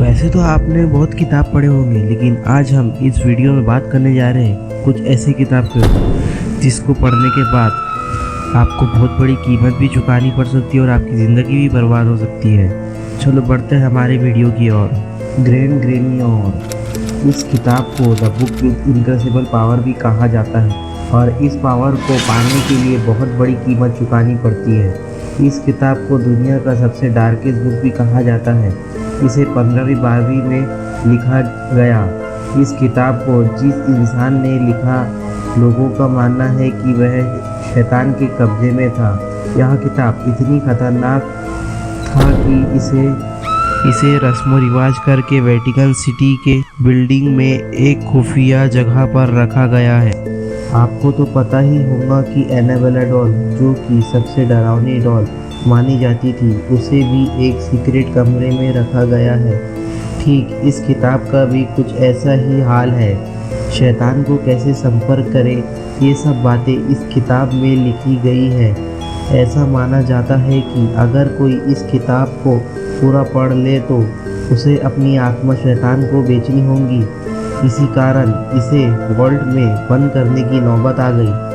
वैसे तो आपने बहुत किताब पढ़े होंगे, लेकिन आज हम इस वीडियो में बात करने जा रहे हैं कुछ ऐसी किताब के जिसको पढ़ने के बाद आपको बहुत बड़ी कीमत भी चुकानी पड़ सकती है और आपकी ज़िंदगी भी बर्बाद हो सकती है। चलो बढ़ते हैं हमारे वीडियो की ओर। ग्रैंड ग्रेनियर, इस किताब को the book with incredible power भी कहा जाता है और इस पावर को पाने के लिए बहुत बड़ी कीमत चुकानी पड़ती है। इस किताब को दुनिया का सबसे डार्केस्ट बुक भी कहा जाता है। इसे 15वीं 12वीं में लिखा गया। इस किताब को जिस इंसान ने लिखा, लोगों का मानना है कि वह शैतान के कब्जे में था। यह किताब इतनी खतरनाक था कि इसे रस्म रिवाज करके वेटिकन सिटी के बिल्डिंग में एक खुफिया जगह पर रखा गया है। आपको तो पता ही होगा कि एनाबेला डॉल, जो कि सबसे डरावनी डॉल मानी जाती थी, उसे भी एक सीक्रेट कमरे में रखा गया है। ठीक इस किताब का भी कुछ ऐसा ही हाल है। शैतान को कैसे संपर्क करें, ये सब बातें इस किताब में लिखी गई है। ऐसा माना जाता है कि अगर कोई इस किताब को पूरा पढ़ ले तो उसे अपनी आत्मा शैतान को बेचनी होगी। इसी कारण इसे वॉल्ट में बंद करने की नौबत आ गई।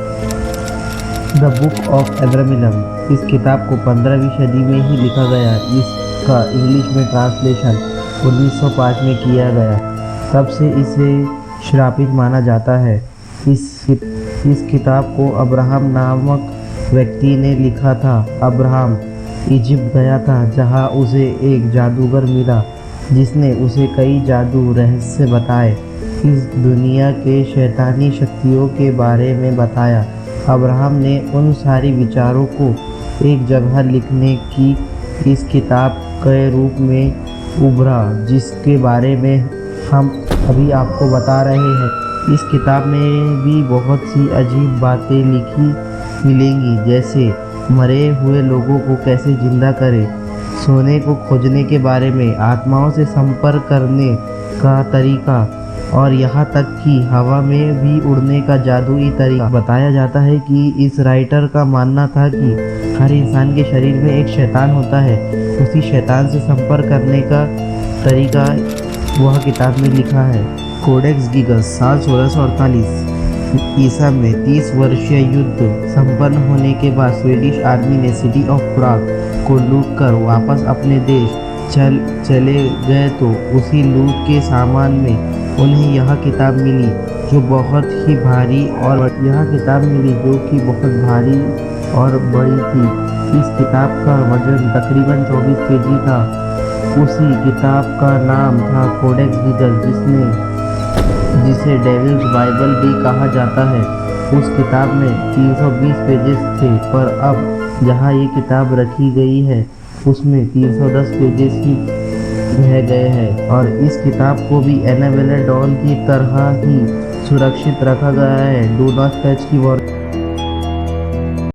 द बुक ऑफ एब्रामिलम, इस किताब को 15वीं सदी में ही लिखा गया। इसका इंग्लिश में ट्रांसलेशन 1905 में किया गया। तब से इसे श्रापित माना जाता है। इस किताब को अब्राहम नामक व्यक्ति ने लिखा था। अब्राहम इजिप्ट गया था, जहां उसे एक जादूगर मिला जिसने उसे कई जादू रहस्य बताए, इस दुनिया के शैतानी शक्तियों के बारे में बताया। अब्राहम ने उन सारी विचारों को एक जगह लिखने की इस किताब के रूप में उभरा, जिसके बारे में हम अभी आपको बता रहे हैं। इस किताब में भी बहुत सी अजीब बातें लिखी मिलेंगी, जैसे मरे हुए लोगों को कैसे जिंदा करें, सोने को खोजने के बारे में, आत्माओं से संपर्क करने का तरीका और यहाँ तक कि हवा में भी उड़ने का जादुई तरीका। बताया जाता है कि इस राइटर का मानना था कि हर इंसान के शरीर में एक शैतान होता है। उसी शैतान से संपर्क करने का तरीका वह किताब में लिखा है। कोडेक्स गिगस, साल 1648 ईसा में 30 वर्षीय युद्ध संपन्न होने के बाद स्वीडिश आर्मी ने सिटी ऑफ प्राग को लूट कर वापस अपने देश चले गए, तो उसी लूट के सामान में उन्हें यह किताब मिली जो बहुत ही भारी और बड़ी थी। इस किताब का वजन तकरीबन 24 केजी था। उसी किताब का नाम था कोडेक्स गिगस, जिसे डेविल्स बाइबल भी कहा जाता है। उस किताब में 320 पेजेस थे, पर अब जहाँ ये किताब रखी गई है उसमें 310 पेजेस ही रह गए हैं। और इस किताब को भी एनाबेला डॉल की तरह ही सुरक्षित रखा गया है। डू नॉट टच की वार्निंग